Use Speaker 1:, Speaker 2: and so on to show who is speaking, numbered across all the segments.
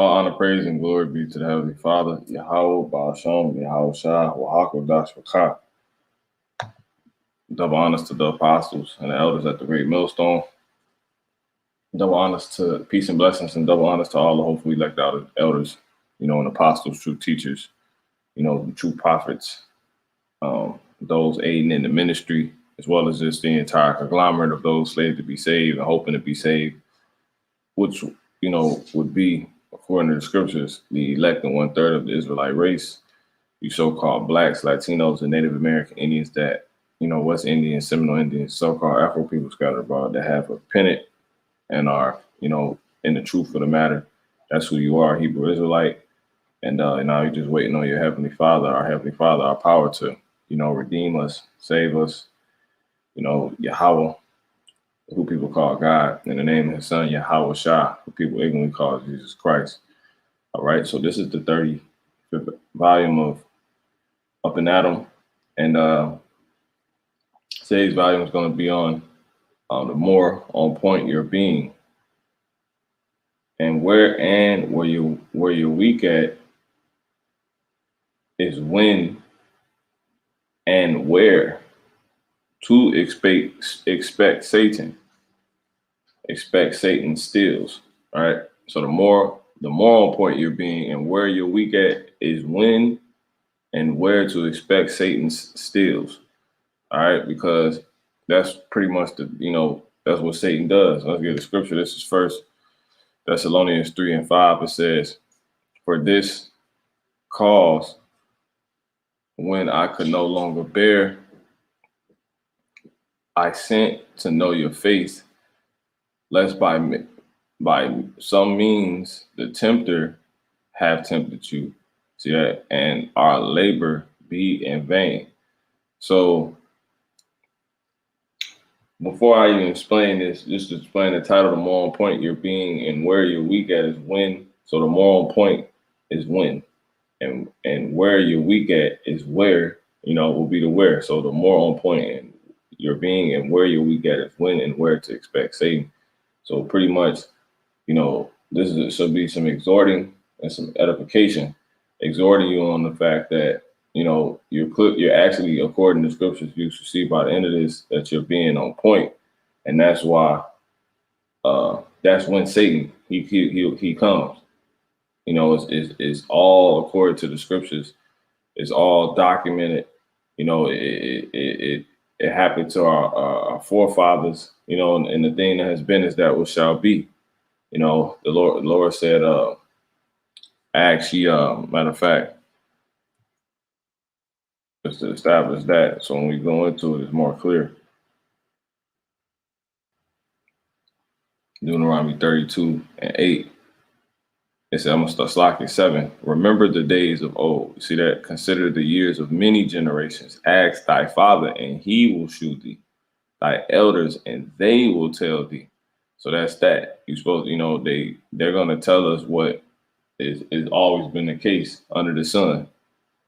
Speaker 1: All honor, praise, and glory be to the Heavenly Father, Yahweh, Ba'asham, Yahweh Shah, Wahako, Dashwaka. Double honors to the apostles and the elders at the great millstone. Double honors to peace and blessings, and double honors to all the hopefully elect elders, and apostles, true teachers, true prophets, those aiding in the ministry, as well as just the entire conglomerate of those slated to be saved and hoping to be saved, which, would be, according to the scriptures, the elect and 1/3 of the Israelite race, you so-called blacks, Latinos, and Native American Indians that, West Indians, Seminole Indians, so-called Afro people scattered abroad that have repented and are, in the truth of the matter. That's who you are, Hebrew Israelite. And now you're just waiting on your Heavenly Father, our power to, redeem us, save us, Yahweh, who people call God, in the name of his son, Yahweh Shah, who people ignorantly call Jesus Christ. All right, so this is the 35th volume of Up and Adam. And today's volume is going to be on the more on point your being. And where you're weak at is when and where to expect Satan. Expect Satan steals. All right. So the more on point you're being and where you're weak at is when and where to expect Satan's steals. All right, because that's pretty much that's what Satan does. Let's get the scripture. This is First Thessalonians 3:5. It says, "For this cause, when I could no longer bear, I sent to know your face, lest by some means the tempter have tempted you, see that, and our labor be in vain." So before I even explain this, just to explain the title, the more on point you're being and where you're weak at is when. So the more on point is when, and where you're weak at is where, will be the where. So the more on point and you're being and where you're weak at is when and where to expect Satan. So pretty much, should be some exhorting and some edification, exhorting you on the fact that, you're actually, according to scriptures, you should see by the end of this that you're being on point. And that's why, that's when Satan, he comes. It's all according to the scriptures. It's all documented. It happened to our forefathers, and the thing that has been is that what shall be. The Lord said, matter of fact, just to establish that. So when we go into it, it's more clear. Deuteronomy 32:8. It said, I'm going to start slacking 7. Remember the days of old. You see that? Consider the years of many generations. Ask thy father, and he will shew thee. Thy elders, and they will tell thee. So that's that. You supposed, they're going to tell us what is always been the case under the sun.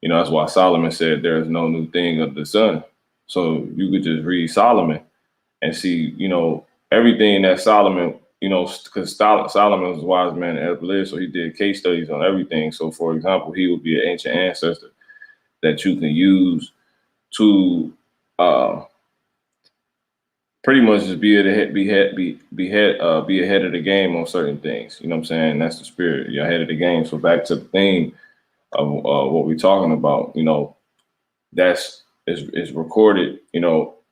Speaker 1: That's why Solomon said there is no new thing under the sun. So you could just read Solomon and see, everything that Solomon, because Solomon was a wise man that ever lived, so he did case studies on everything. So, for example, he would be an ancient ancestor that you can use to pretty much just be ahead of the game on certain things. You know what I'm saying? That's the spirit. You're ahead of the game. So back to the theme of what we're talking about, that's is recorded,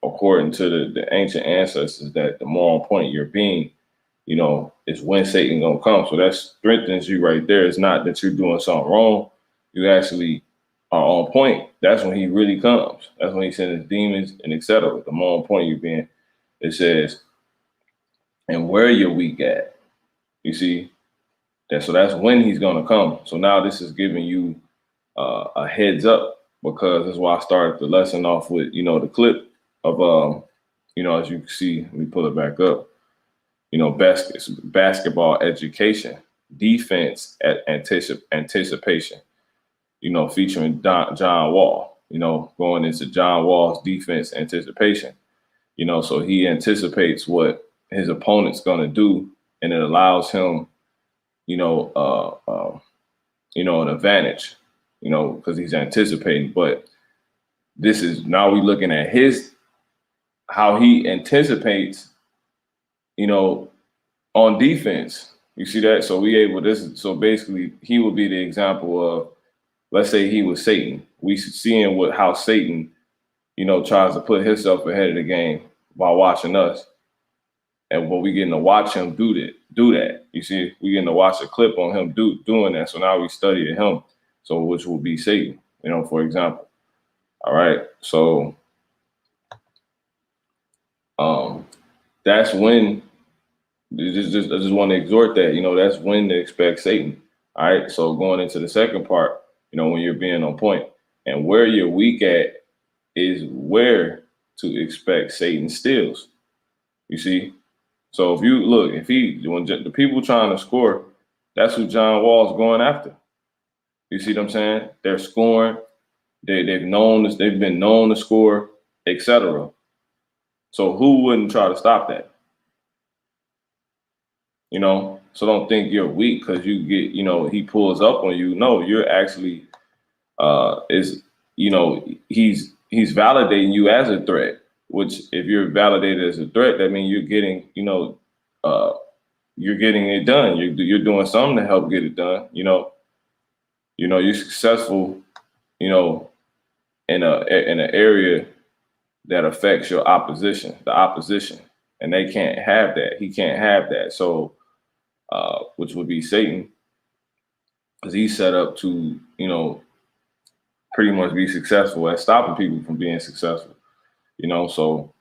Speaker 1: according to the ancient ancestors, that the more on point you're being, is when Satan gonna come. So that strengthens you right there. It's not that you're doing something wrong. You actually are on point. That's when he really comes. That's when he sends his demons and etc. The more on point you're being, it says, and where you're weak at. You see? So that's when he's gonna come. So now this is giving you a heads up, because that's why I started the lesson off with, the clip of, as you can see, let me pull it back up, basketball education, defense at anticipation, featuring John Wall, going into John Wall's defense anticipation, so he anticipates what his opponent's going to do, and it allows him, you know, an advantage, because he's anticipating. But this is now we looking at how he anticipates, you know, on defense. You see that? So so basically he would be the example of, let's say he was Satan. We seeing how Satan, tries to put himself ahead of the game by watching us. And what we getting to watch him do that. You see, we getting to watch a clip on him doing that. So now we study him. So which will be Satan, for example. All right. So that's when I just want to exhort that, that's when to expect Satan. All right. So going into the second part, when you're being on point and where you're weak at is where to expect Satan steals. You see? So if you look, when the people trying to score, that's who John Wall's going after. You see what I'm saying? They're scoring. They've been known to score, etc. So who wouldn't try to stop that? So don't think you're weak because you get, he pulls up on you. No, you're actually he's validating you as a threat. Which if you're validated as a threat, that means you're getting, you're getting it done. You're doing something to help get it done. You're successful, in an area that affects your the opposition, and they can't have that. He can't have that. So, which would be Satan, because he's set up to, pretty much be successful at stopping people from being successful. So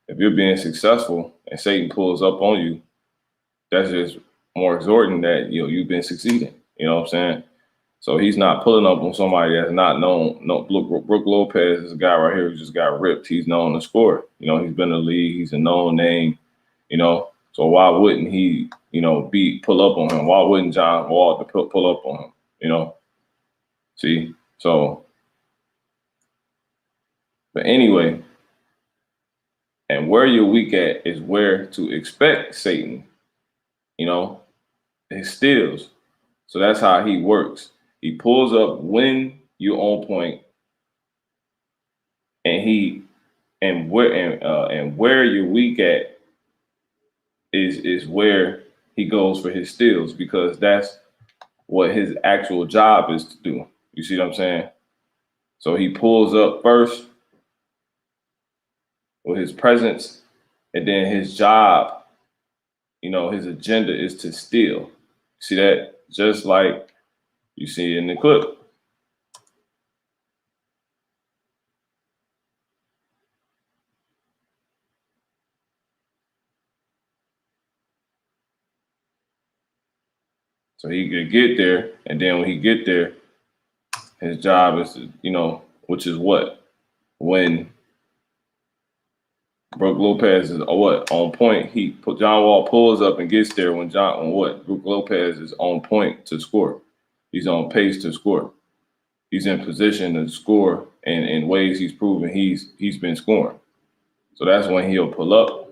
Speaker 1: if you're being successful and Satan pulls up on you, that's just more exhorting that you've been succeeding. You know what I'm saying? So he's not pulling up on somebody that's not known. No, Brook Lopez is a guy right here who just got ripped. He's known to score. He's been in the league. He's a known name. So why wouldn't he, pull up on him? Why wouldn't John Wall pull up on him? See? So, but anyway, and where you're weak at is where to expect Satan, his steals. So that's how he works. He pulls up when you're on point, and where you're weak at is where he goes for his steals, because that's what his actual job is to do. You see what I'm saying? So he pulls up first with his presence, and then his job, his agenda is to steal. See that? Just like you see in the clip. So he could get there, and then when he get there, his job is to, which is what? When Brook Lopez is on point, John Wall pulls up and gets there when Brook Lopez is on point to score. He's on pace to score. He's in position to score, and in ways he's proven he's been scoring. So that's when he'll pull up.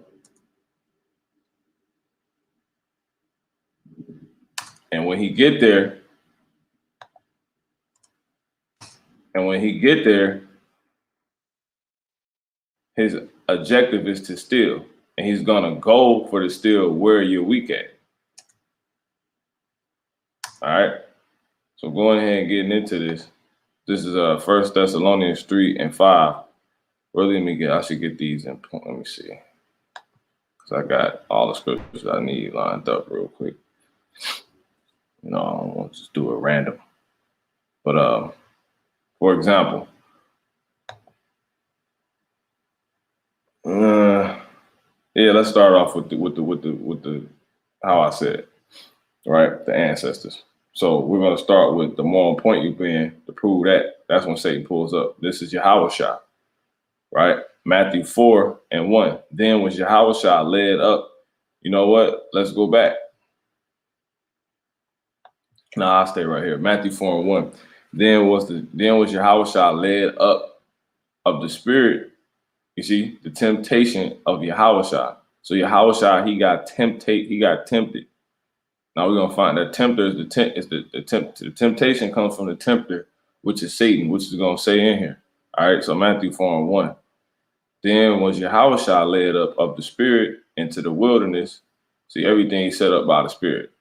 Speaker 1: And when he get there, his objective is to steal, and he's gonna go for the steal where you're weak at. All right. So going ahead and getting into this. This is 1 Thessalonians 3:5. Really, I should get these in point. Let me see, because I got all the scriptures I need lined up real quick. I don't want to just do it random. But for example, let's start off with the how I said, right? The ancestors. So we're gonna start with the more on point you've been to prove that. That's when Satan pulls up. This is Yahushua, right? Matthew 4:1. Then was Yahushua led up. You know what? Let's go back. No, I'll stay right here. Matthew 4:1. Then was Yahushua led up of the Spirit. You see, the temptation of Yahushua. So Yahushua, he got tempted. Now we're gonna find that tempter is the temptation comes from the tempter, which is Satan, which is gonna say in here. All right, so Matthew 4:1. Then was Yahushua led up of the spirit into the wilderness. See, everything set up by the spirit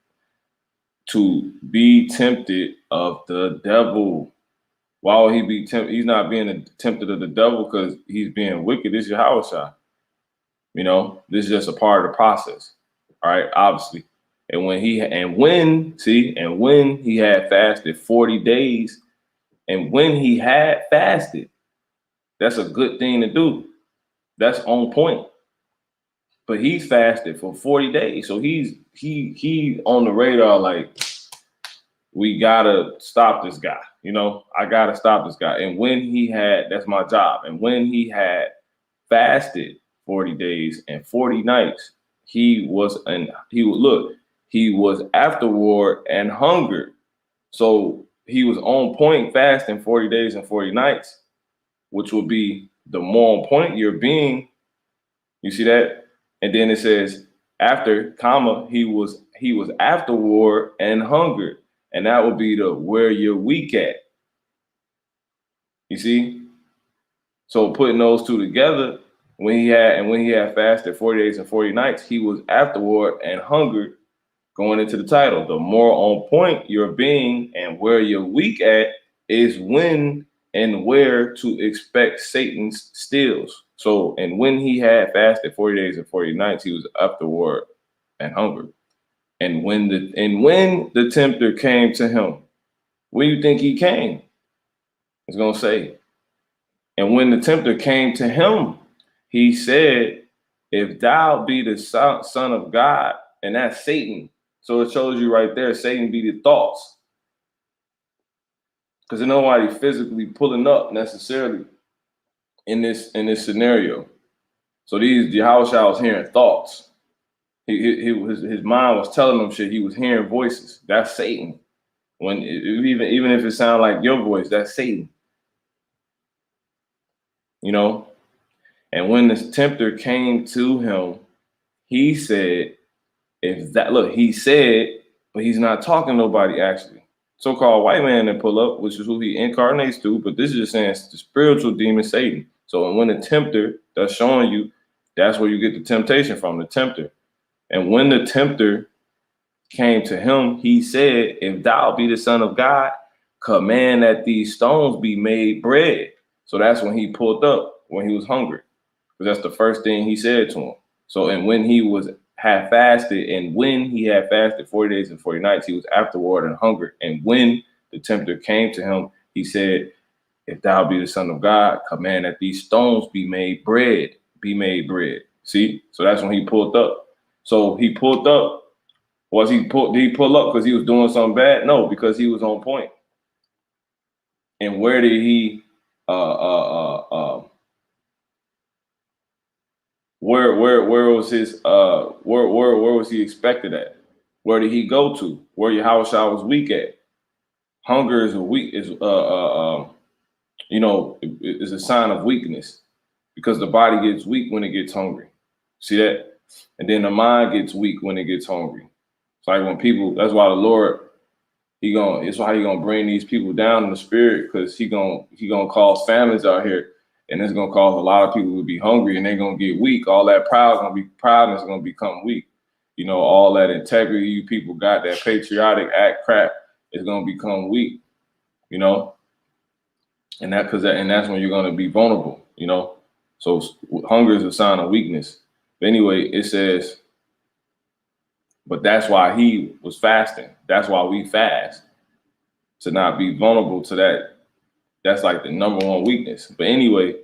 Speaker 1: to be tempted of the devil. Why would he be tempted? He's not being tempted of the devil because he's being wicked. It's Yahushua. You know, this is just a part of the process. All right, obviously. And when he had fasted 40 days, and when he had fasted, that's a good thing to do. That's on point. But he's fasted for 40 days. So he on the radar, like, we gotta stop this guy. You know, I gotta stop this guy. And when he had, that's my job. And when he had fasted 40 days and 40 nights, he was afterward and hungered. So he was on point fasting 40 days and 40 nights, which would be the more on point you're being. You see that? And then it says after, comma, he was afterward and hungered. And that would be the where you're weak at. You see? So putting those two together, when he had fasted 40 days and 40 nights, he was afterward and hungered, going into the title. The more on point you're being and where you're weak at is when and where to expect Satan's steals. So, and when he had fasted 40 days and 40 nights, he was afterward and hungered. And when the tempter came to him, where do you think he came? It's gonna say, and when the tempter came to him, he said, if thou be the son of God, and that's Satan. So it shows you right there, Satan be the thoughts. Because there's nobody physically pulling up necessarily in this scenario. So Yahushua was hearing thoughts. His mind was telling him shit. He was hearing voices. That's Satan. Even if it sounds like your voice, that's Satan. You know? And when the tempter came to him, he said, he said, but he's not talking to nobody actually. So-called white man that pull up, which is who he incarnates to, but this is just saying it's the spiritual demon Satan. So when the tempter, that's showing you, that's where you get the temptation from, the tempter. And when the tempter came to him, he said, if thou be the son of God, command that these stones be made bread. So that's when he pulled up, when he was hungry. Because that's the first thing he said to him. So, and when he had fasted, and when he had fasted 40 days and 40 nights, he was afterward and hungered. And when the tempter came to him, he said, if thou be the son of God, command that these stones be made bread, See? So that's when he pulled up. So he pulled up. Did he pull up because he was doing something bad? No, because he was on point. And where did he where was his where was he expected at? Where did he go to? Where Yahushua was weak at? Hunger is is a sign of weakness, because the body gets weak when it gets hungry. See that? And then the mind gets weak when it gets hungry. It's like when people, that's why the Lord, it's why he gonna bring these people down in the spirit, because he gonna cause famines out here, and it's gonna cause a lot of people to be hungry, and they're gonna get weak. All that proudness is gonna become weak. You know, all that integrity you people got, that patriotic act crap, is gonna become weak. You know, and that's when you're gonna be vulnerable. You know, so hunger is a sign of weakness. But anyway, it says, but that's why he was fasting. That's why we fast, to not be vulnerable to that. That's like the number one weakness. But anyway,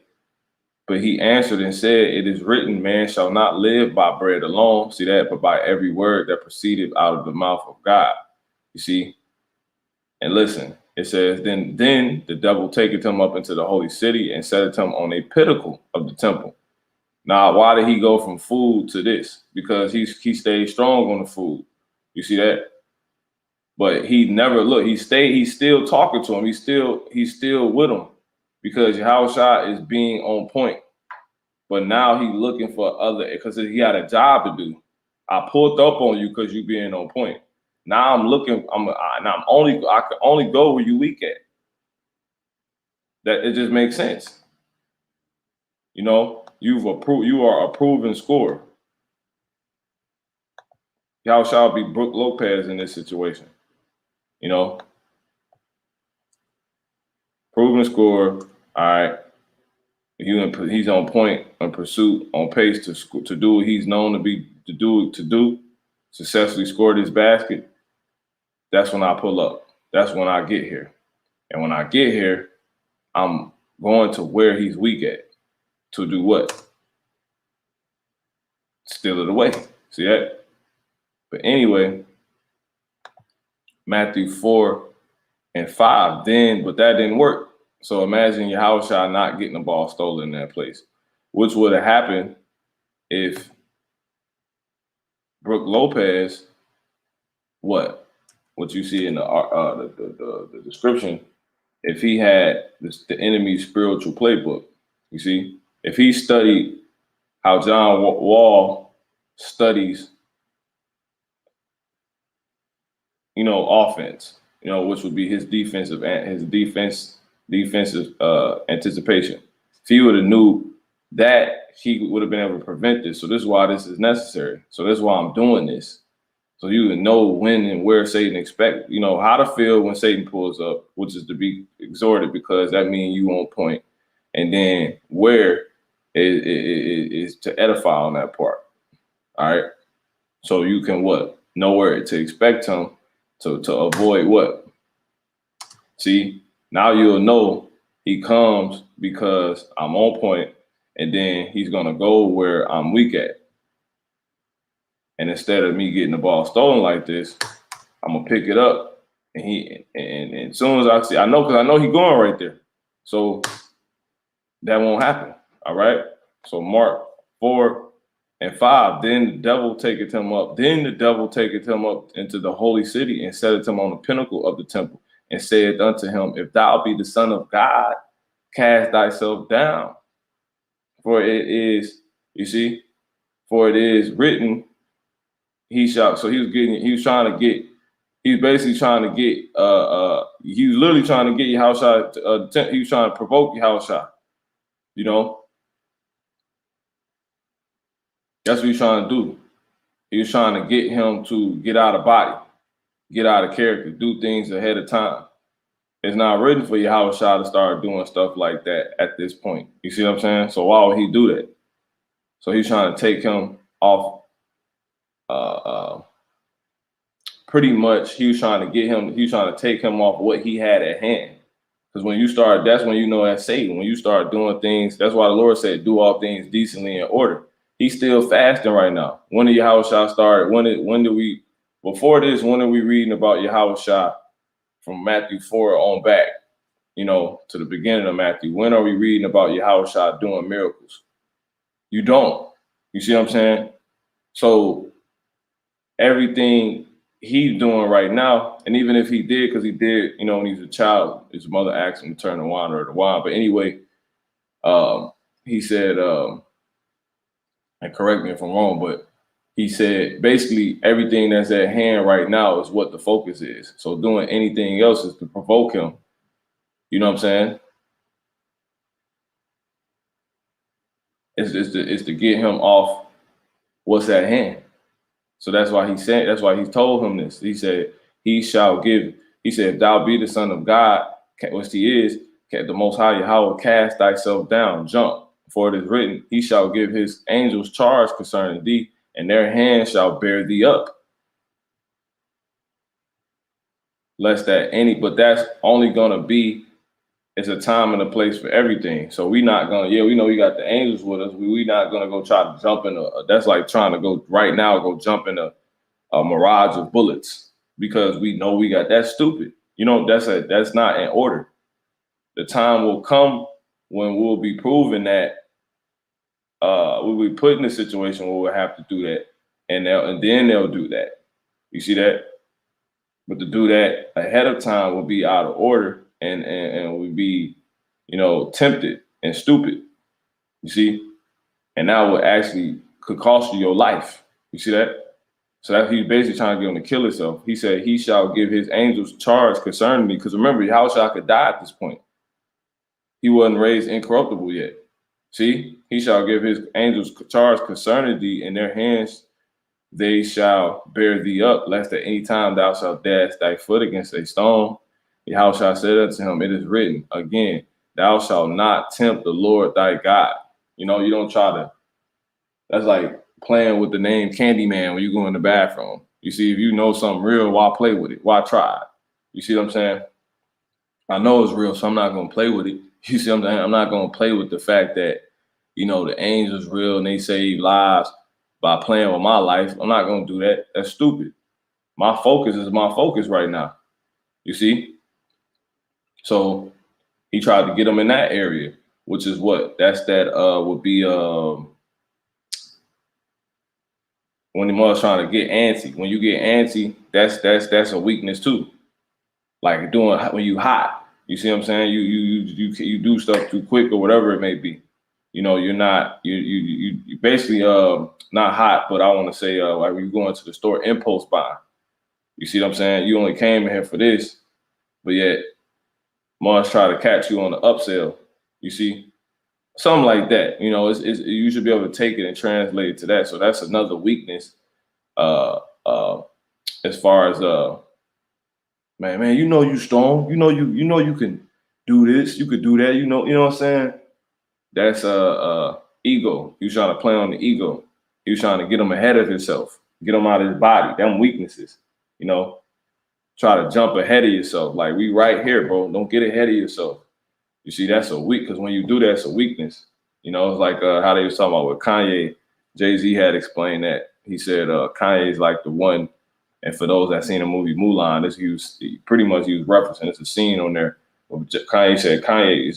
Speaker 1: but he answered and said, it is written, man shall not live by bread alone. See that? But by every word that proceeded out of the mouth of God. You see? And listen, it says, then the devil taketh him up into the holy city and setteth him on a pinnacle of the temple. Now, why did he go from food to this? Because he stayed strong on the food. You see that? But he never he's still talking to him. He's still with him, because Yahushua is being on point. But now he's looking for because he had a job to do. I pulled up on you because you being on point. Now I'm looking. I can only go where you weak at. That it just makes sense. You know, you are a proven scorer. Y'all shall be Brooke Lopez in this situation. You know, proven scorer. All right. He's on point, on pursuit, on pace to do what he's known to do, successfully score this basket. That's when I pull up. That's when I get here. And when I get here, I'm going to where he's weak at to do what? Steal it away. See that? But anyway, Matthew 4 and 5. But that didn't work. So imagine Yahushua not getting the ball stolen in that place, which would have happened if Brooke Lopez, what you see in the description, if he had the enemy's spiritual playbook, you see, if he studied how John Wall studies, offense, which would be his defensive anticipation. If he would have knew that, he would have been able to prevent this. So this is why this is necessary. So this is why I'm doing this. So you would know when and where Satan expect, how to feel when Satan pulls up, which is to be exhorted, because that means you on point. And then where is to edify on that part. All right. So you can know where to expect him to avoid what? See, now you'll know he comes because I'm on point, and then he's gonna go where I'm weak at. And instead of me getting the ball stolen like this, I'm gonna pick it up, and as soon as because I know he's going right there, so that won't happen. All right. So Mark 4 and 5. Then the devil taketh him up. Then the devil taketh him up into the holy city and setteth him on the pinnacle of the temple and saith unto him, If thou be the Son of God, cast thyself down. For it is, for it is written, he shall. So he was basically trying to get, he was literally trying to get Yahushua, he was trying to provoke Yahushua, That's what he's trying to do. He was trying to get him to get out of body, get out of character, do things ahead of time. It's not written for Yahushua to start doing stuff like that at this point. You see what I'm saying? So why would he do that? So he's trying to take him off. Pretty much, he was trying to take him off what he had at hand. Because when you start, that's when you know that's Satan. When you start doing things, that's why the Lord said, do all things decently in order. He's still fasting right now. When did Yahushua start? Before this, when are we reading about Yahushua from Matthew 4 on back, to the beginning of Matthew? When are we reading about Yahushua doing miracles? You don't. You see what I'm saying? So everything he's doing right now, and even if he did, because he did, when he was a child, his mother asked him to turn the water to wine. But anyway, he said, and correct me if I'm wrong, but he said basically everything that's at hand right now is what the focus is. So doing anything else is to provoke him. You know what I'm saying? It's to get him off what's at hand. So that's why he told him this. He said, if thou be the Son of God, which he is, the Most High Yahweh, cast thyself down, jump. For it is written, he shall give his angels charge concerning thee, and their hands shall bear thee up. But that's only gonna be, it's a time and a place for everything. So we not gonna, we know we got the angels with us. We not gonna go try to jump in that's like trying to go right now, go jump in a mirage of bullets, because we know we got, that's stupid. That's not in order. The time will come when we'll be proven that we'll be put in a situation where we'll have to do that, and then they'll do that. You see that? But to do that ahead of time will be out of order, and we'd be, tempted and stupid. You see? And that would actually could cost you your life. You see that? So that he's basically trying to get him to kill himself. He said, he shall give his angels charge concerning me. Because remember, Yahushua could die at this point. He wasn't raised incorruptible yet. See, he shall give his angels charge concerning thee, in their hands they shall bear thee up, lest at any time thou shalt dash thy foot against a stone. Yahushua said unto him, it is written again, thou shalt not tempt the Lord thy God. You know, you don't try to, that's like playing with the name Candyman when you go in the bathroom. You see, if you know something real, why play with it? Why try it? You see what I'm saying? I know it's real, so I'm not going to play with it. You see what I'm saying? I'm not going to play with the fact that, you know, the angels real and they save lives by playing with my life. I'm not going to do that. That's stupid. My focus is my focus right now. You see? So he tried to get them in that area, which is what? That's that would be when the mother's trying to get antsy. When you get antsy, that's a weakness too. Like doing when you hot. You see what I'm saying? You do stuff too quick or whatever it may be. You know, you're not you basically not hot, but I want to say like when you go into the store, impulse buy. You see what I'm saying? You only came in here for this, but yet Mars try to catch you on the upsell. You see, something like that. You know, it's you should be able to take it and translate it to that. So that's another weakness. Uh, uh, as far as man, you know you strong. You know you can do this. You could do that. You know what I'm saying? That's ego. You trying to play on the ego. You trying to get him ahead of himself, get him out of his body. Them weaknesses. You know, try to jump ahead of yourself. Like we right here, bro. Don't get ahead of yourself. You see, that's a weak, because when you do that, it's a weakness. You know, it's like how they was talking about with Kanye. Jay-Z had explained that. He said Kanye's like the one, and for those that seen the movie Mulan, pretty much he was referencing. It's a scene on there. Kanye said Kanye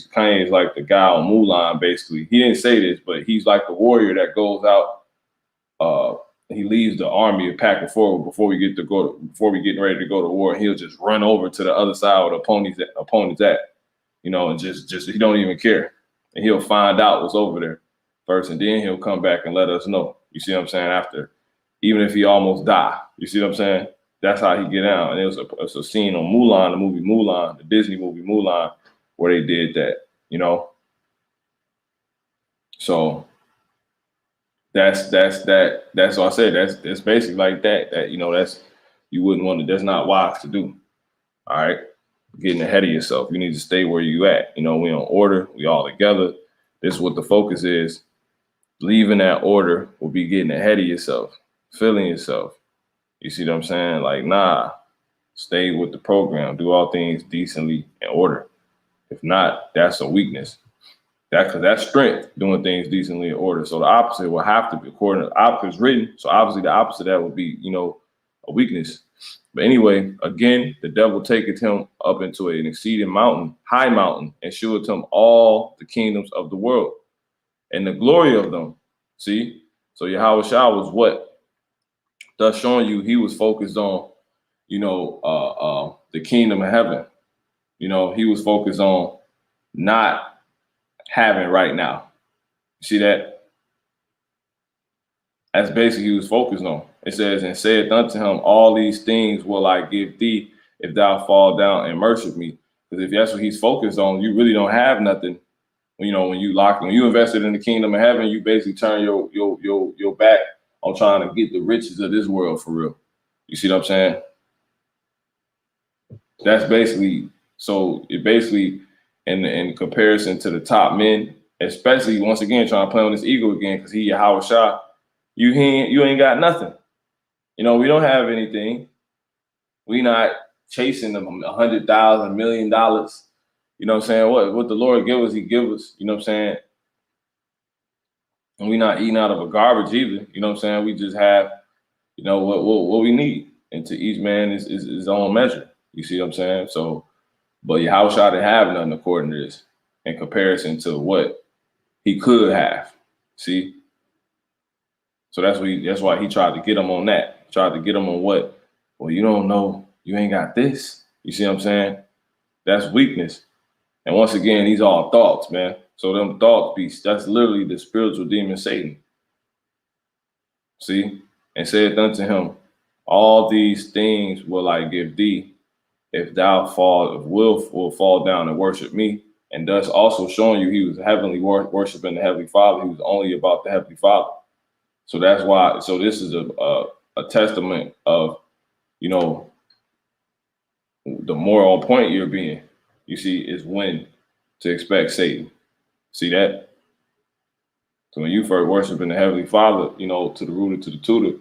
Speaker 1: is like the guy on Mulan, basically. He didn't say this, but he's like the warrior that goes out. He leaves the army packing forward before we getting ready to go to war. He'll just run over to the other side where the opponent's at. You know, and just he don't even care. And he'll find out what's over there first, and then he'll come back and let us know. You see what I'm saying? After, even if he almost die. You see what I'm saying? That's how he get out. And it was a scene on Mulan, the movie Mulan, the Disney movie Mulan, where they did that, you know? So that's what I said. That's basically like that, you know, you wouldn't want to, that's not wise to do. All right. Getting ahead of yourself. You need to stay where you at. You know, we on order, we all together. This is what the focus is. Leaving that order will be getting ahead of yourself, feeling yourself. You see what I'm saying? Like, nah, stay with the program. Do all things decently in order. If not, that's a weakness. Because that's strength, doing things decently in order. So the opposite will have to be, according to the opposite is written. So obviously the opposite of that would be, you know, a weakness. But anyway, again, the devil taketh him up into an exceeding mountain, high mountain, and sheweth him all the kingdoms of the world and the glory of them. See? So Yahweh Shah was what? Thus showing you he was focused on, you know, the kingdom of heaven. You know, he was focused on not having right now. See that? That's basically he was focused on. It says, and saith unto him, all these things will I give thee if thou fall down and worship me. Because if that's what he's focused on, you really don't have nothing. You know, when you invested in the kingdom of heaven, you basically turn your back on trying to get the riches of this world for real. You see what I'm saying? That's basically, so it basically in comparison to the top men, especially once again trying to play on this ego again, because he Yahweh Shah, you ain't got nothing. You know, we don't have anything. We not chasing them $100,000, $1 million. You know what I'm saying? What the Lord give us, he give us. You know what I'm saying? And we not eating out of a garbage either. You know what I'm saying? We just have, you know, what we need. And to each man is his own measure. You see what I'm saying? So, but Yahweh Shah didn't have nothing according to this in comparison to what he could have. See? So that's why he tried to get him on that. Tried to get him on what? Well, you don't know, you ain't got this. You see what I'm saying? That's weakness. And once again, these are all thoughts, man. So them thought beasts, that's literally the spiritual demon Satan. See? And saith unto him, All these things will I give thee if thou will fall down and worship me. And thus also showing you he was heavenly worshiping the Heavenly Father. He was only about the Heavenly Father. So that's why. So this is a testament of, you know, the more on point you're being. You see, is when to expect Satan. See that? So when you first worshiping the Heavenly Father, you know, to the rooter, to the tutor,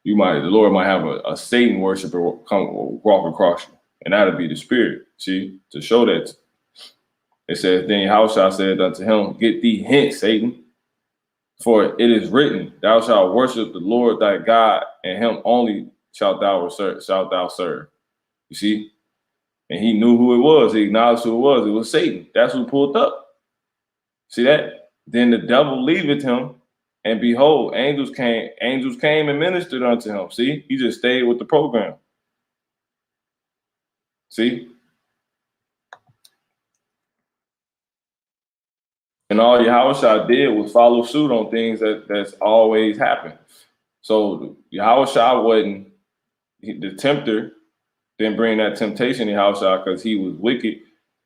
Speaker 1: the Lord might have a Satan worshiper come walk across you, and that'll be the spirit. See, to show that. It says, then Yahushua said unto him, get thee hence, Satan, for it is written, thou shalt worship the Lord thy God, and him only shalt thou serve. You see? And he knew who it was. He acknowledged who it was. It was Satan. That's who pulled up. See that? Then the devil leaveth him, and behold, angels came and ministered unto him. See, he just stayed with the program. See? And all Yahushua did was follow suit on things that's always happened. So Yahushua wasn't the tempter, didn't bring that temptation to Yahushua because he was wicked.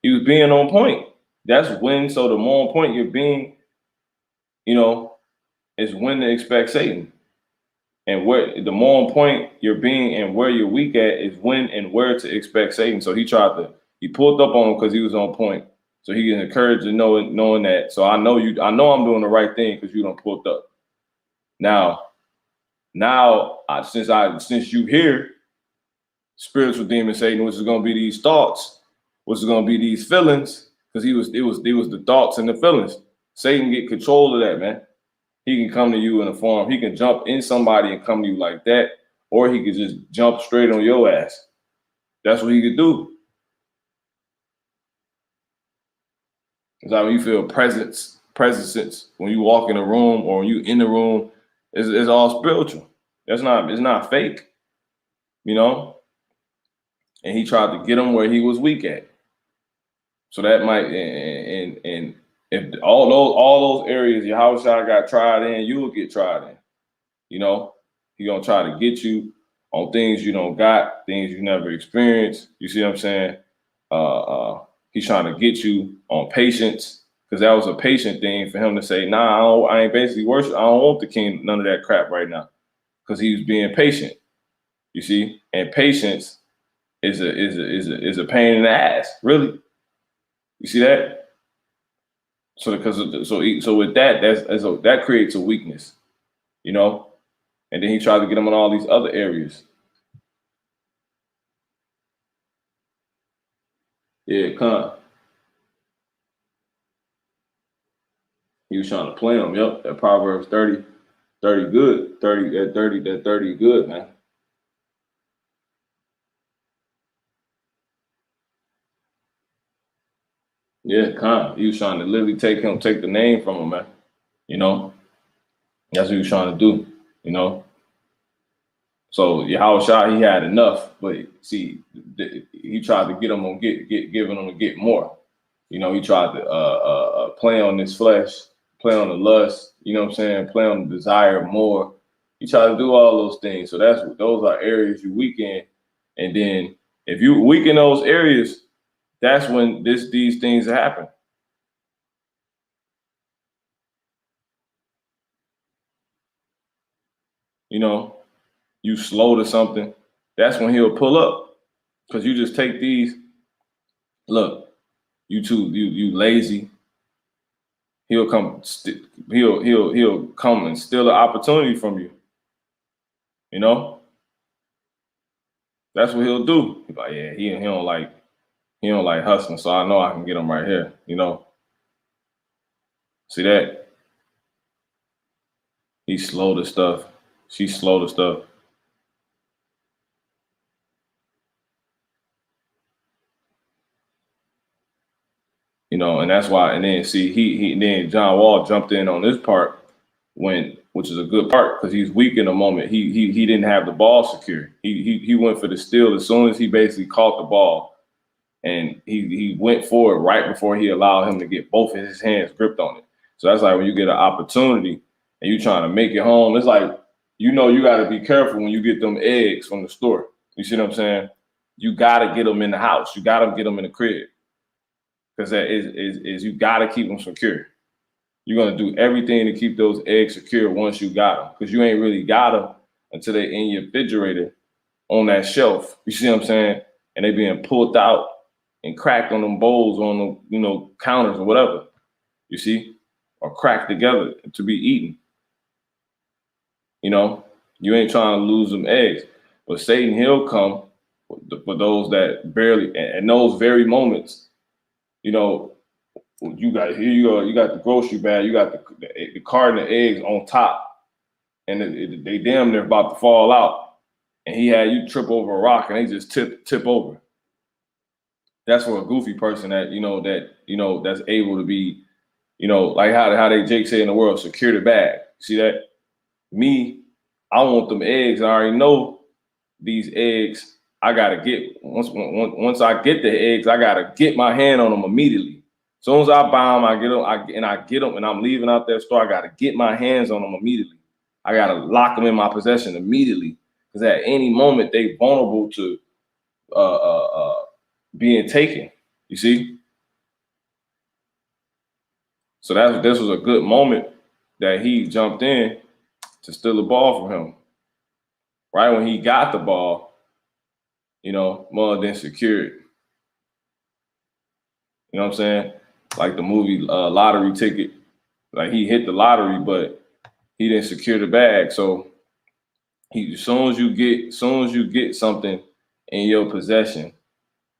Speaker 1: He was being on point. That's when, so the more on point you're being, you know, is when to expect Satan. And where the more on point you're being and where you're weak at is when and where to expect Satan. So he pulled up on him because he was on point. So he is encouraged to knowing that. So I know I'm doing the right thing because you don't pulled up. Now, since you hear spiritual demon Satan, which is going to be these thoughts, which is going to be these feelings, because it was the thoughts and the feelings. Satan get control of that, man. He can come to you in a form. He can jump in somebody and come to you like that, or he could just jump straight on your ass. That's what he could do. It's like when you feel presence when you walk in a room or when you in the room, it's all spiritual. It's not fake, you know. And he tried to get him where he was weak at. So that might and if all those areas Yahushua got tried in, you will get tried in. You know, he gonna try to get you on things you don't got, things you never experienced. You see what I'm saying? He's trying to get you on patience, because that was a patient thing for him to say, nah, I ain't basically worship. I don't want the king, none of that crap right now, because he was being patient. You see, and patience is a pain in the ass, really. You see that? So with that creates a weakness, you know. And then he tried to get him in all these other areas. Yeah, he was trying to play him. Yep, that Proverbs 30 good. 30 good, man. Yeah, he was trying to literally take the name from him, man. You know, that's what he was trying to do, you know. So Yahushua, he had enough, but see, he tried to get him on giving him to get more. You know, he tried to play on this flesh, play on the lust. You know what I'm saying? Play on the desire more. He tried to do all those things. So those are areas you weaken, and then if you weaken those areas, that's when these things happen. You know, you slow to something, that's when he'll pull up, because you just take these. Look, you lazy. He'll come. He'll come and steal the opportunity from you. You know, that's what he'll do. He's like, yeah, he don't like hustling, so I know I can get him right here. You know, see that? He's slow to stuff. She's slow to stuff. You know, and that's why. And then see, then John Wall jumped in on this part which is a good part, because he's weak in the moment. He didn't have the ball secure. He went for the steal as soon as he basically caught the ball, and he went for it right before he allowed him to get both of his hands gripped on it. So that's like when you get an opportunity and you trying to make it home. It's like you know you got to be careful when you get them eggs from the store. You see what I'm saying? You got to get them in the house. You got to get them in the crib because that is you got to keep them secure. You're gonna do everything to keep those eggs secure once you got them, because you ain't really got them until they in your refrigerator on that shelf. You see what I'm saying? And they being pulled out and cracked on them bowls on the counters or whatever. You see, or cracked together to be eaten. You ain't trying to lose them eggs, but Satan he'll come for those that barely and those very moments. You know, you got here you go. You got the grocery bag. You got the carton of eggs on top, and they damn near about to fall out. And he had you trip over a rock, and they just tip over. That's for a goofy person that's able to be, like how they Jake say in the world, secure the bag. See that? Me, I want them eggs. I already know these eggs. I gotta get once I get the eggs, I gotta get my hand on them immediately. As soon as I buy them, I get them, and I'm leaving out that store. I gotta get my hands on them immediately. I gotta lock them in my possession immediately, because at any moment they vulnerable to uh, uh, uh, being taken. You see, so this was a good moment that he jumped in to steal the ball from him. Right when he got the ball, Mull then secured. You know what I'm saying? Like the movie Lottery Ticket. Like he hit the lottery, but he didn't secure the bag. So as soon as you get something in your possession,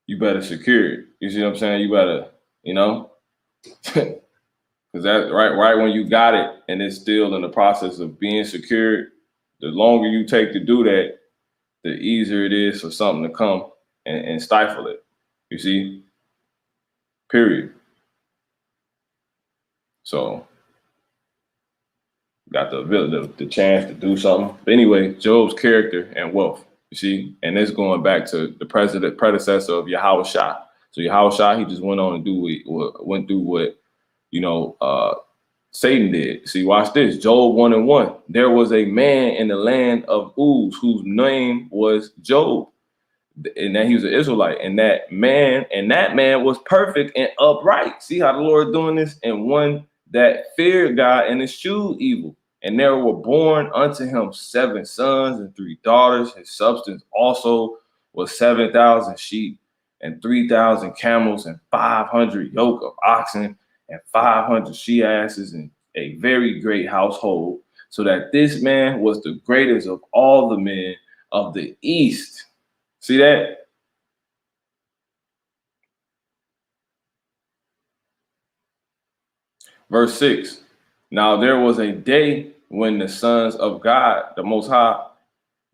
Speaker 1: you better secure it. You see what I'm saying? You better, because that right when you got it and it's still in the process of being secured, the longer you take to do that, the easier it is for something to come and stifle it. You see? Period. So got the chance to do something. But anyway, Job's character and wealth, you see, and it's going back to the predecessor of Yahweh Shah. So Yahweh Shah, he just went on and went through what Satan did. See, watch this. Job 1:1. There was a man in the land of Uz whose name was Job, and that he was an Israelite, and that man was perfect and upright. See how the Lord is doing this? And one that feared God and eschewed evil. And there were born unto him 7 sons and 3 daughters. His substance also was 7,000 sheep and 3,000 camels and 500 yoke of oxen and 500 she asses, and a very great household, so that this man was the greatest of all the men of the east. See that? Verse 6. Now there was a day when the sons of God, the Most High,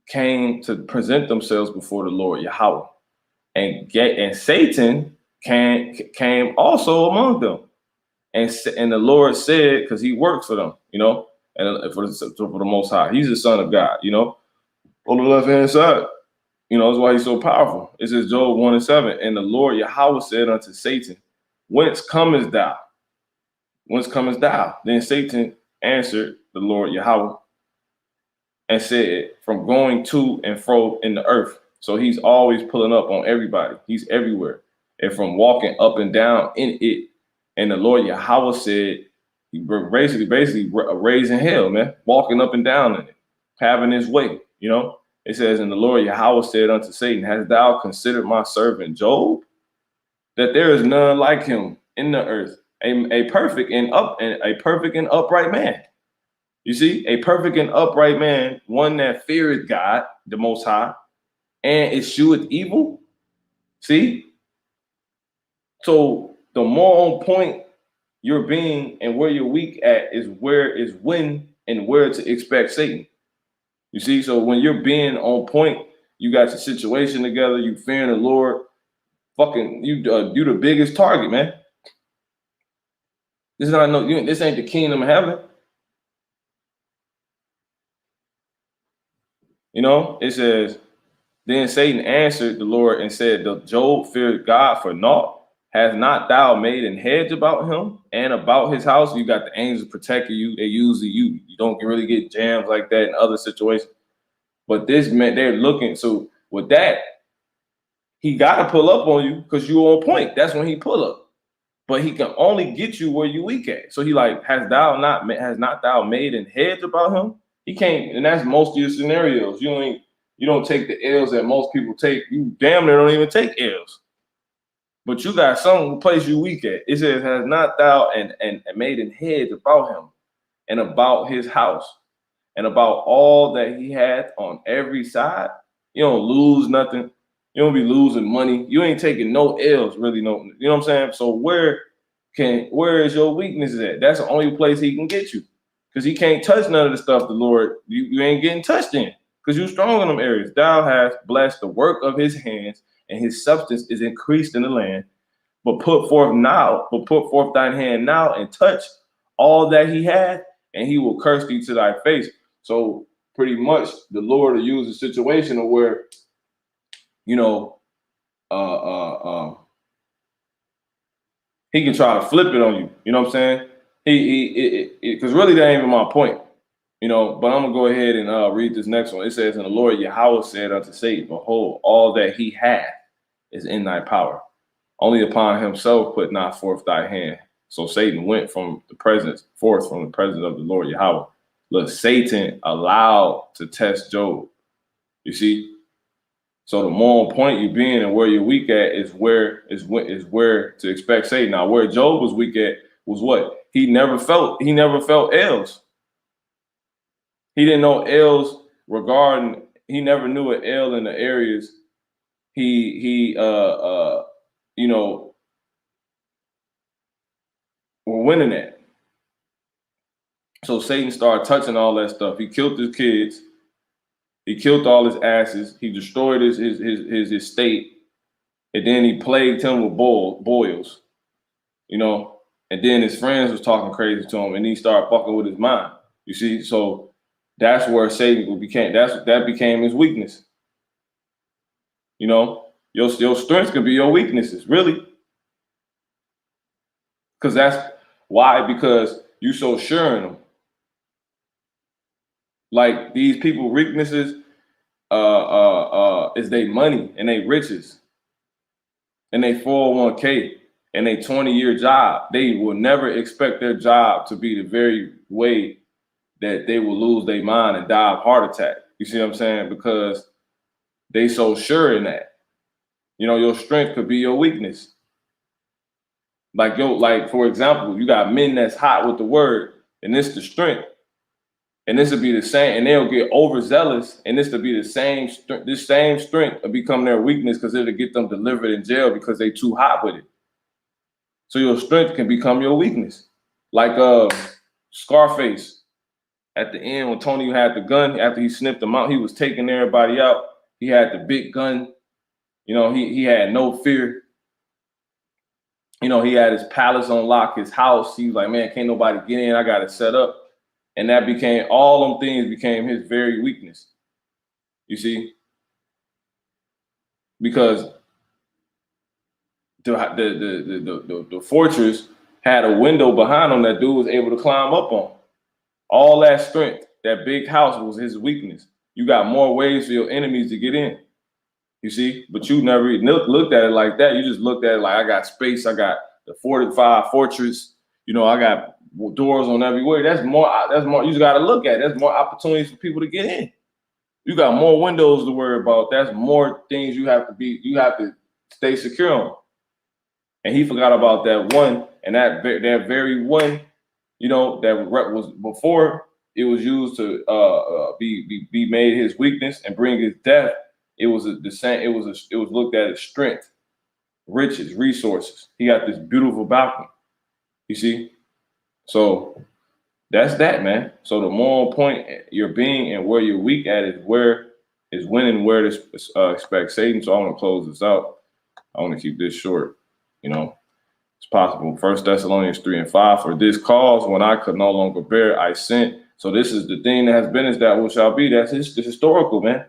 Speaker 1: came to present themselves before the Lord Yahweh. And Satan came also among them. And the Lord said, because he works for them, and for the Most High. He's the Son of God, on the left-hand side. That's why he's so powerful. It says Job 1:7. And the Lord Yahweh said unto Satan, Whence comest thou? Whence comest thou? Then Satan answered the Lord Yahweh and said, From going to and fro in the earth. So he's always pulling up on everybody. He's everywhere. And from walking up and down in it. And the Lord Yahweh said, he basically raising hell, man, walking up and down in it, having his way, It says, and the Lord Yahweh said unto Satan, Hast thou considered my servant Job? That there is none like him in the earth, a perfect and upright man. You see, a perfect and upright man, one that feareth God, the Most High, and escheweth evil. See? So the more on point you're being and where you're weak at is when and where to expect Satan. You see, so when you're being on point, you got your situation together, you fearing the Lord, fucking you the biggest target, man. This ain't the kingdom of heaven. It says, then Satan answered the Lord and said, Does Job fear God for naught? Has not thou made an hedge about him and about his house? You got the angels protecting you. They usually you don't really get jams like that in other situations. But this meant they're looking. So with that, he got to pull up on you because you're on point. That's when he pull up. But he can only get you where you weak at. So he like, has not thou made an hedge about him? He can't, and that's most of your scenarios. You don't take the L's that most people take. You damn near don't even take L's. But you got some place you weak at. It says, has not thou and made an hedge about him and about his house and about all that he had on every side. You don't lose nothing. You don't be losing money. You ain't taking no L's, really. No, you know what I'm saying? So where is your weaknesses at? That's the only place he can get you. Because he can't touch none of the stuff the Lord, you ain't getting touched in. Because you're strong in them areas. Thou hast blessed the work of his hands, and his substance is increased in the land. But put forth thine hand now and touch all that he had, and he will curse thee to thy face. So pretty much the Lord will use a situation of where, you know, he can try to flip it on you. You know what I'm saying? Because really that ain't even my point. You know, but I'm gonna go ahead and read this next one. It says, and the Lord Yahweh said unto Satan, behold, all that he hath is in thy power. Only upon himself put not forth thy hand. So Satan went forth from the presence of the Lord Yahweh. Look, Satan allowed to test Job. You see? So the more on point you being and where you're weak at is where to expect Satan. Now, where Job was weak at was what? He never felt L's. He didn't know L's he never knew an L in the areas he you know, were winning at. So Satan started touching all that stuff. He killed his kids. He killed all his asses. He destroyed his estate. And then he plagued him with boils, you know. And then his friends was talking crazy to him, and he started fucking with his mind. You see, so that's where Satan that became his weakness. You know, your strengths can be your weaknesses, really. Because that's why, because you so sure in them. Like these people weaknesses is they money and they riches and they 401k and they 20-year job. They will never expect their job to be the very way that they will lose their mind and die of heart attack. You see what I'm saying? Because they so sure in that. You know, your strength could be your weakness. Like for example, you got men that's hot with the word, and it's the strength. And this would be the same, and they'll get overzealous, and this would be the same. This same strength will become their weakness because it'll get them delivered in jail because they too hot with it. So your strength can become your weakness. Like Scarface at the end when Tony had the gun after he sniffed them out, he was taking everybody out. He had the big gun. You know, he had no fear. You know, he had his palace on lock, his house. He was like, man, can't nobody get in. I got it set up. And that became, all them things became his very weakness. You see? Because the fortress had a window behind him that dude was able to climb up on. All that strength, that big house was his weakness. You got more ways for your enemies to get in. You see? But you never looked at it like that. You just looked at it like, I got space. I got the fortified fortress. You know, I got doors on everywhere. That's more. You just got to look at it. That's more opportunities for people to get in. You got more windows to worry about. That's more things you have to stay secure on. And he forgot about that one, and that very one, you know, that was before it was used to be made his weakness and bring his death. It was the same. It was looked at as strength, riches, resources. He got this beautiful balcony. You see, so that's that, man. So the more on point you're being and where you're weak at is winning where to expect Satan. So I want to close this out. I want to keep this short. You know, it's possible. 1 Thessalonians 3:5. For this cause, when I could no longer bear, I sent. So this is the thing that has been, is that what shall be. That's the historical, man.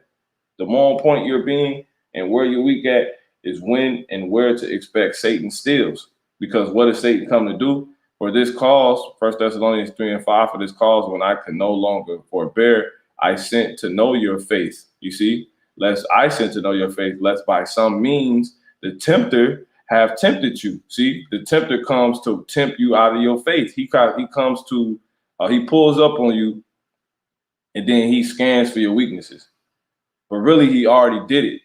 Speaker 1: The more on point you're being and where you're weak at is when and where to expect Satan steals. Because what does Satan come to do? For this cause, 1 Thessalonians 3:5, for this cause, when I could no longer forbear, I sent to know your faith. You see, lest I sent to know your faith, lest by some means the tempter have tempted you. See, the tempter comes to tempt you out of your faith. He comes to, he pulls up on you, and then he scans for your weaknesses. But really, he already did it.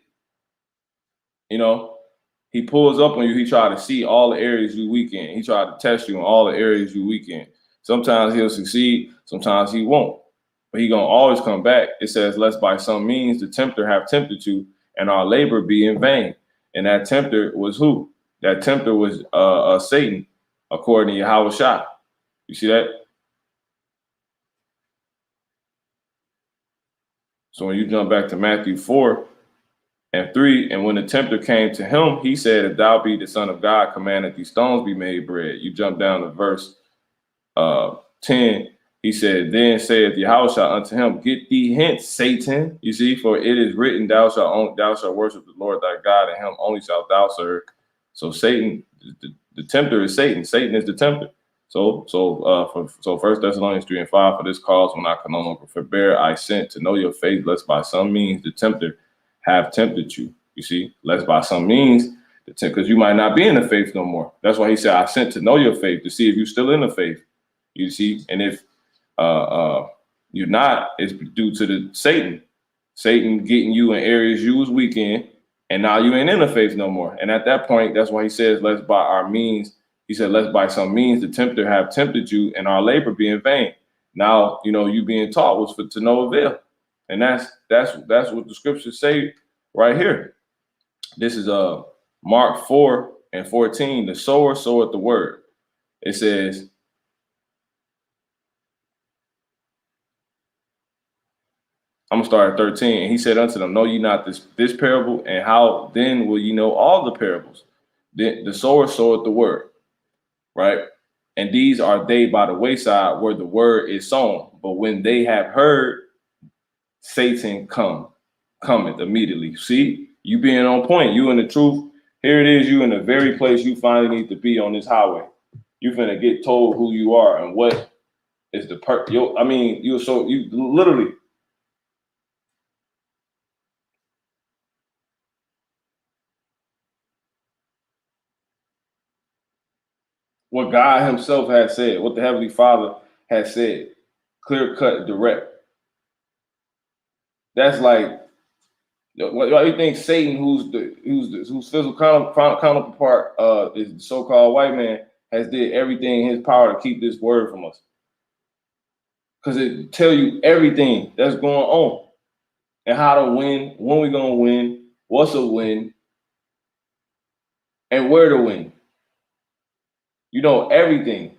Speaker 1: You know, he pulls up on you. He tried to see all the areas you weak in. He tried to test you in all the areas you weak in. Sometimes he'll succeed. Sometimes he won't. But he gonna always come back. It says, lest by some means the tempter have tempted you, and our labor be in vain. And that tempter was who? That tempter was Satan, according to Yahweh Shah. You see that? So when you jump back to Matthew 4:3, and when the tempter came to him, he said, if thou be the Son of God, command that these stones be made bread. You jump down to verse 10. He said, then saith Yahushua unto him, get thee hence, Satan. You see, for it is written, thou shalt worship the Lord thy God, and him only shalt thou serve. So Satan, the tempter is Satan. Satan is the tempter. So 1 Thessalonians 3:5, for this cause, when I can no longer forbear, I sent to know your faith, lest by some means the tempter have tempted you. You see, lest by some means, because you might not be in the faith no more. That's why he said, I sent to know your faith, to see if you're still in the faith. You see, and if you're not, it's due to the Satan getting you in areas you was weak in, and now you ain't in the faith no more. And at that point, that's why he says, lest by our means, he said, lest by some means the tempter have tempted you, and our labor be in vain. Now, you being taught was to no avail. And that's what the scriptures say right here. This is Mark 4:14. The sower soweth the word. It says, I'm gonna start at 13. And he said unto them, know ye not this parable? And how then will ye know all the parables? The sower soweth the word, right? And these are they by the wayside where the word is sown. But when they have heard, Satan cometh immediately. See, you being on point, you in the truth. Here it is, you in the very place you finally need to be on this highway. You're gonna get told who you are and what is the you literally. What God himself has said, what the Heavenly Father has said, clear cut, direct. That's like, why do you think Satan, whose physical counterpart is the so-called white man, has did everything in his power to keep this word from us? Because it tell you everything that's going on and how to win, when we're gonna win, what's a win, and where to win. Everything.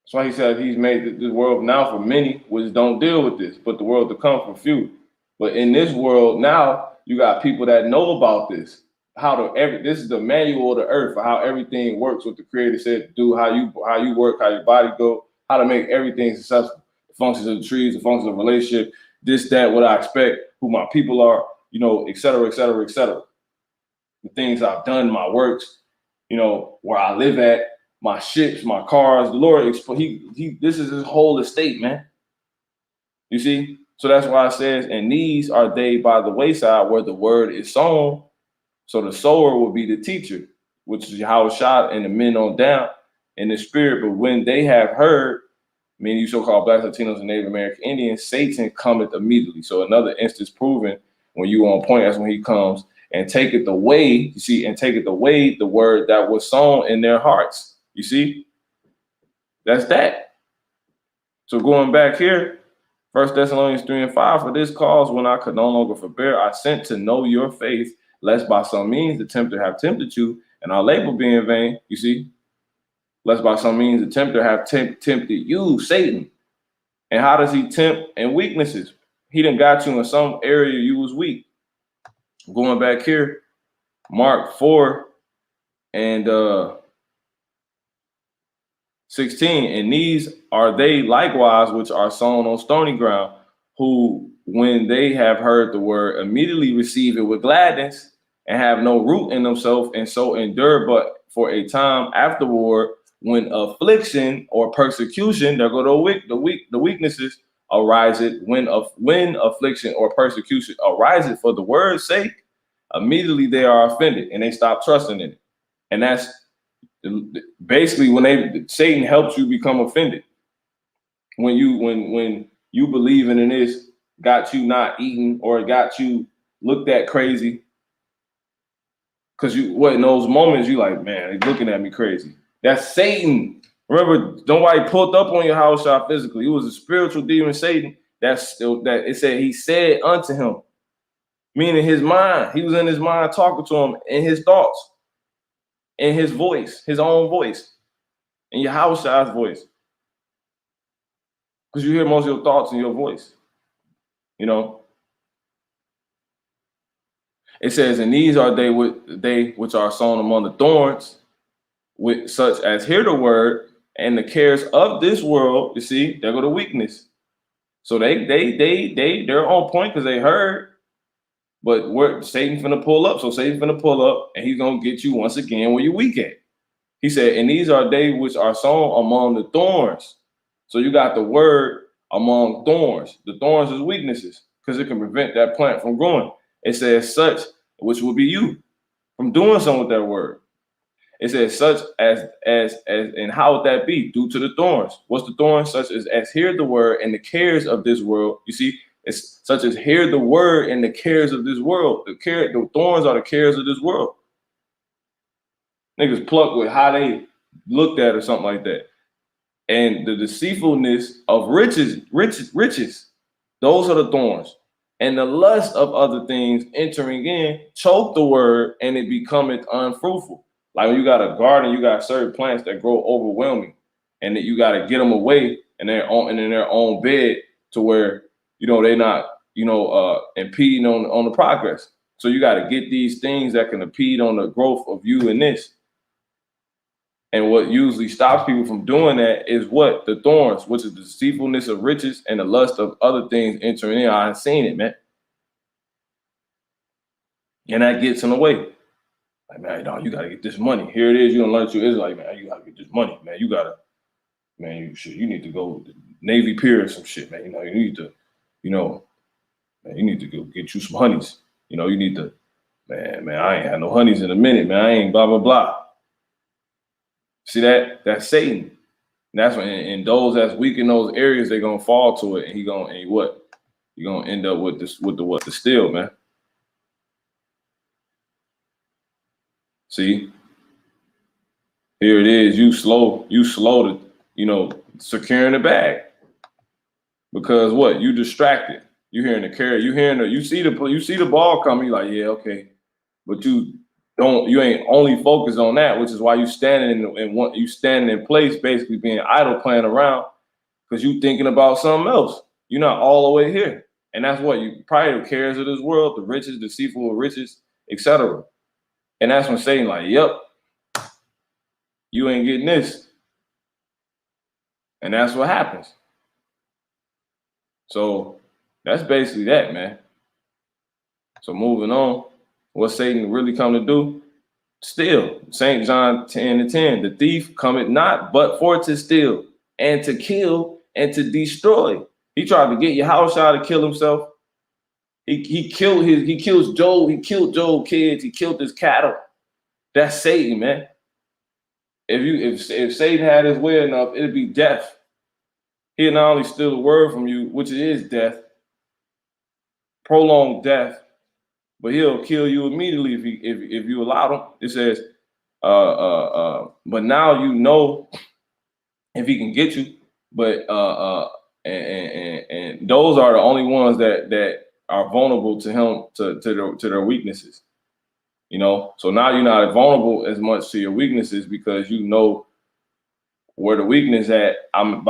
Speaker 1: That's why he said he's made this world now for many, which don't deal with this, but the world to come for few. But in this world now, you got people that know about this. This is the manual of the earth for how everything works, what the creator said to do, how you work, how your body go, how to make everything successful. The functions of the trees, the functions of relationship, this, that, what I expect, who my people are, et cetera, et cetera, et cetera. The things I've done, my works, where I live at, my ships, my cars. The Lord, this is his whole estate, man. You see? So that's why it says, and these are they by the wayside where the word is sown. So the sower will be the teacher, which is how it's shot and the men on down in the spirit. But when they have heard, meaning you so-called Blacks, Latinos, and Native American Indians, Satan cometh immediately. So another instance proven when you on point, that's when he comes and taketh away, you see, and taketh away the word that was sown in their hearts. You see? That's that. So going back here, 1 Thessalonians 3:5, for this cause, when I could no longer forbear, I sent to know your faith, lest by some means the tempter have tempted you, and our labor be in vain. You see? Lest by some means the tempter have tempted you, Satan. And how does he tempt? In weaknesses. He done got you in some area you was weak. Going back here, Mark 4:16, and these are they likewise which are sown on stony ground, who when they have heard the word, immediately receive it with gladness and have no root in themselves, and so endure but for a time afterward, when affliction or persecution, there go the weaknesses, ariseth, when affliction or persecution ariseth for the word's sake, immediately they are offended and they stop trusting in it. And that's basically when Satan helps you become offended. When you believing in this got you not eating, or it got you looked at crazy, because in those moments you like, man, they looking at me crazy. That's Satan. Remember, nobody pulled up on your house shop physically. It was a spiritual demon, Satan. That's still that it said he said unto him, meaning his mind. He was in his mind talking to him in his thoughts, in his voice, his own voice, in your house shop's voice. Because you hear most of your thoughts in your voice. You know, it says, and these are they which are sown among the thorns, with such as hear the word, and the cares of this world. You see, there go the weakness. So they're on point because they heard, but Satan's finna pull up. So Satan's finna pull up, and he's gonna get you once again where you weak at. He said, and these are they which are sown among the thorns. So you got the word among thorns. The thorns is weaknesses, because it can prevent that plant from growing. It says such, which will be you, from doing something with that word. It says such as and how would that be? Due to the thorns. What's the thorns? Such as hear the word and the cares of this world. You see, it's such as hear the word and the cares of this world. The thorns are the cares of this world. Niggas pluck with how they looked at or something like that. And the deceitfulness of riches. Those are the thorns. And the lust of other things entering in choke the word, and it becometh unfruitful. Like when you got a garden, you got certain plants that grow overwhelming, and that you got to get them away and in their own bed, to where they're not impeding on the progress. So you got to get these things that can impede on the growth of you in this. And what usually stops people from doing that is what? The thorns, which is the deceitfulness of riches and the lust of other things entering in. I've seen it, man. And that gets in the way. Like, man, no, you got to get this money. Here it is. You don't learn to Israelite, man. You got to get this money, man. You got to, man, you need to go to Navy Pier or some shit, man. You need to, man, you need to go get you some honeys. You need to, man, I ain't had no honeys in a minute, man. I ain't blah, blah, blah. See that? That's Satan. And that's when, and those that's weak in those areas, they're gonna fall to it, and you're gonna end up with the steal, man. See, here it is. You slow to securing the bag, because what? You distracted. You hearing the carry. You see the ball coming. You like, yeah, okay, but you ain't only focused on that, which is why you standing in place, basically being idle, playing around, because you thinking about something else. You're not all the way here. And that's what you probably the cares of this world, the riches, deceitful riches, etc. And that's when Satan like, yep, you ain't getting this. And that's what happens. So that's basically that, man. So moving on, what Satan really come to do? Steal. St. John 10:10, the thief cometh not but for to steal and to kill and to destroy. He tried to get your house out to kill himself. He kills Job. He killed Job's kids. He killed his cattle. That's Satan, man. If Satan had his way enough, it'd be death. He'll not only steal the word from you, which is death, prolonged death, but he'll kill you immediately if you allow him. It says, but now you know if he can get you. But and those are the only ones that are vulnerable to him, to their weaknesses. So now you're not vulnerable as much to your weaknesses, because you know where the weakness at. I'm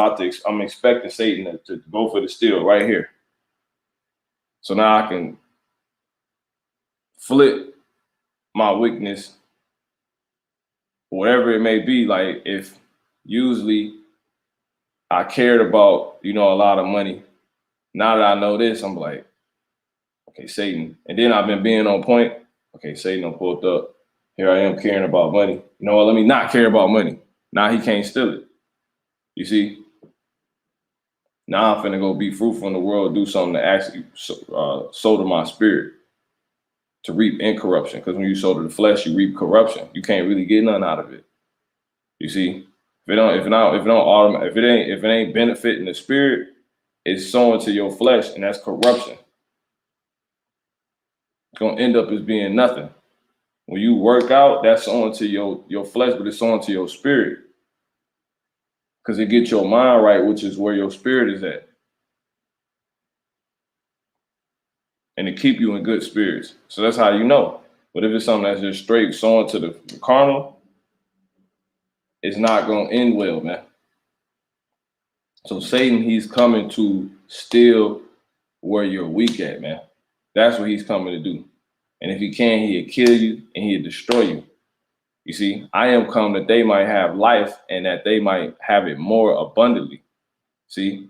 Speaker 1: expecting Satan to go for the steal right here. So now I can flip my weakness, whatever it may be. Like if usually I cared about, a lot of money. Now that I know this, I'm like, Okay, Satan. And then I've been being on point. Okay, Satan done pulled up. Here I am caring about money. You know what? Let me not care about money. Now he can't steal it. You see? Now I'm finna go be fruitful in the world, do something to actually sow to my spirit, to reap incorruption. Because when you sow to the flesh, you reap corruption. You can't really get none out of it. You see? If it ain't benefiting the spirit, it's sowing to your flesh, and that's corruption. It's gonna end up as being nothing. When you work out, that's sowing to your flesh, but it's sowing to your spirit. Because it gets your mind right, which is where your spirit is at. And to keep you in good spirits. So that's how you know. But if it's something that's just straight sowing to the carnal, it's not gonna end well, man. So Satan, he's coming to steal where you're weak at, man. That's what he's coming to do. And if he can, he'll kill you and he'll destroy you. You see, I am come that they might have life and that they might have it more abundantly. See?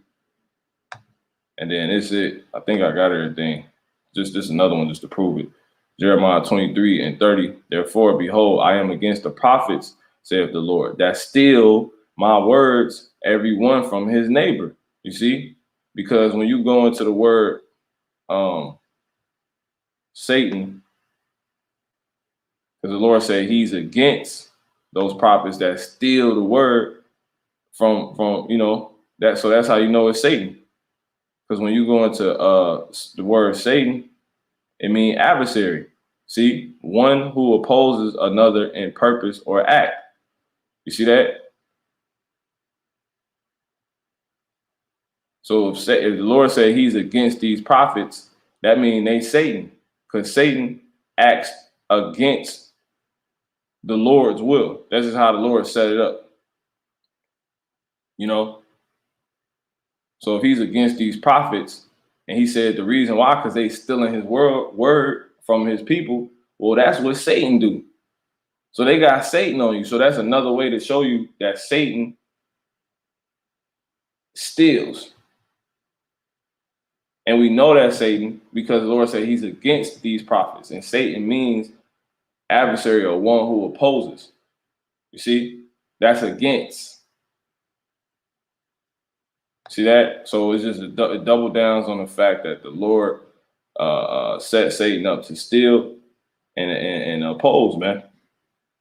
Speaker 1: And then it's it. I think I got everything. Just another one just to prove it. Jeremiah 23:30. Therefore, behold, I am against the prophets, saith the Lord, that steal my words, every one from his neighbor. You see? Because when you go into the word Satan, because the Lord said he's against those prophets that steal the word from that. So that's how you know it's Satan. Because when you go into the word Satan, it means adversary. See, one who opposes another in purpose or act. You see that? So if the Lord said he's against these prophets, that means they Satan, because Satan acts against the Lord's will. That's just how the Lord set it up. You know? So if he's against these prophets, and he said the reason why, because they stealing his word from his people, well, that's what Satan do. So they got Satan on you. So that's another way to show you that Satan steals. And we know that Satan because the Lord said he's against these prophets. And Satan means adversary or one who opposes. You see, that's against. See that? So it's just it double downs on the fact that the Lord set Satan up to steal and oppose, man,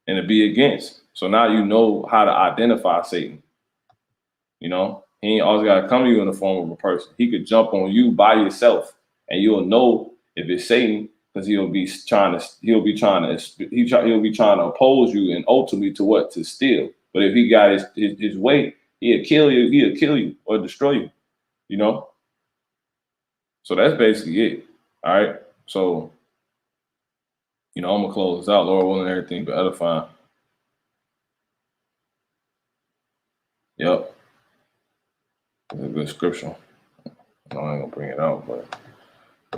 Speaker 1: and to be against. So now you know how to identify Satan. You know, he ain't always got to come to you in the form of a person. He could jump on you by yourself, and you'll know if it's Satan because he'll be trying to oppose you and ultimately to what? To steal. But if he got his way, he'll kill you or destroy you. You know. So that's basically it. All right. So, I'm gonna close this out. Lord willing, everything but edifying. Yep. It's a good scripture. I ain't gonna bring it out, but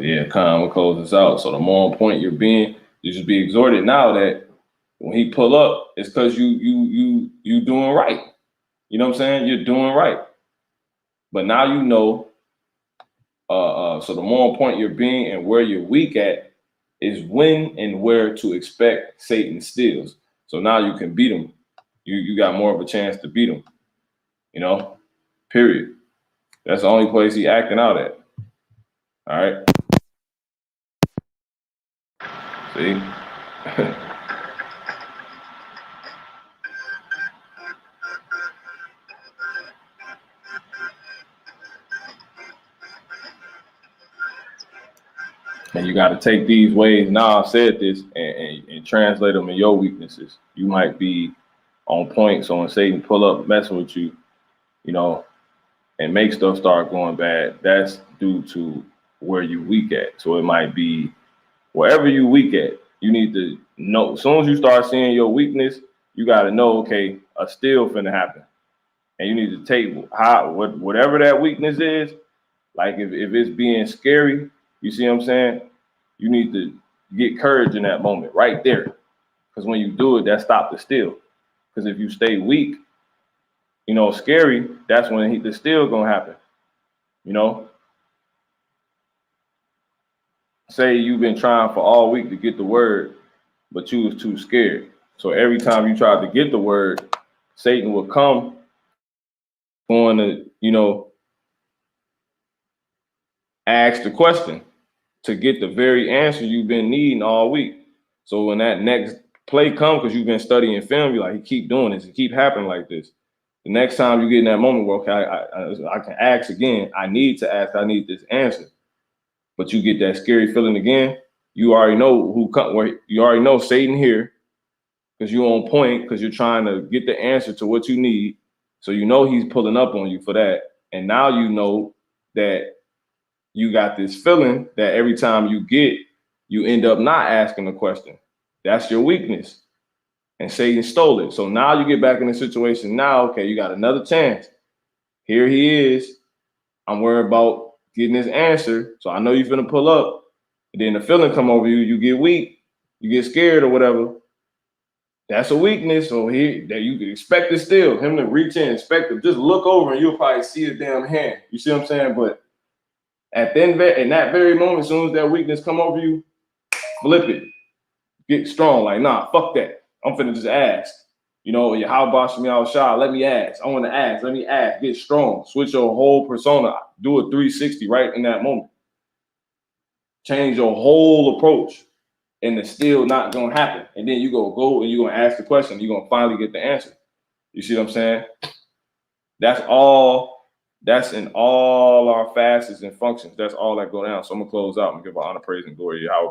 Speaker 1: yeah, I'm gonna close this out. So the more on point you're being, you should be exhorted now that when he pull up, it's because you doing right. You know what I'm saying? You're doing right. But now you know. So the more on point you're being and where you're weak at is when and where to expect Satan steals. So now you can beat him. You got more of a chance to beat him. Period. That's the only place he acting out at. All right. See? And you got to take these ways. Now I've said this and translate them in your weaknesses. You might be on point. So when Satan pull up messing with you, and make stuff start going bad, that's due to where you weak at. So it might be wherever you weak at, you need to know. As soon as you start seeing your weakness, you got to know, okay, a steal finna happen. And you need to take whatever that weakness is, like if it's being scary, you see what I'm saying? You need to get courage in that moment right there. Because when you do it, that stops the steal. Because if you stay weak, scary, that's when the steal gonna happen. say you've been trying for all week to get the word, but you was too scared. So every time you tried to get the word, Satan would come on to, ask the question to get the very answer you've been needing all week. So when that next play comes, because you've been studying film, you're like, he keep doing this, it keep happening like this. The next time you get in that moment where, okay, I can ask again. I need to ask. I need this answer. But you get that scary feeling again. You already know who come. Where you already know Satan here because you're on point because you're trying to get the answer to what you need. So you know he's pulling up on you for that. And now you know that you got this feeling that every time you end up not asking the question. That's your weakness. And Satan stole it. So now you get back in the situation. Now, okay, you got another chance. Here he is. I'm worried about getting this answer. So I know you're gonna pull up. And then the feeling come over you, you get weak, you get scared or whatever. That's a weakness. So here that you can expect it still. Him to reach in, expect it, just look over and you'll probably see his damn hand. You see what I'm saying? But at the end, in that very moment, as soon as that weakness come over you, flip it. Get strong. Like, nah, fuck that. I'm finna just ask. How about me out shy? Let me ask. I want to ask. Let me ask. Get strong. Switch your whole persona. Do a 360 right in that moment. Change your whole approach. And it's still not gonna happen. And then you go and you're gonna ask the question. You're gonna finally get the answer. You see what I'm saying? That's all. That's in all our facets and functions. That's all that go down. So I'm gonna close out and give honor, praise, and glory to Yahweh.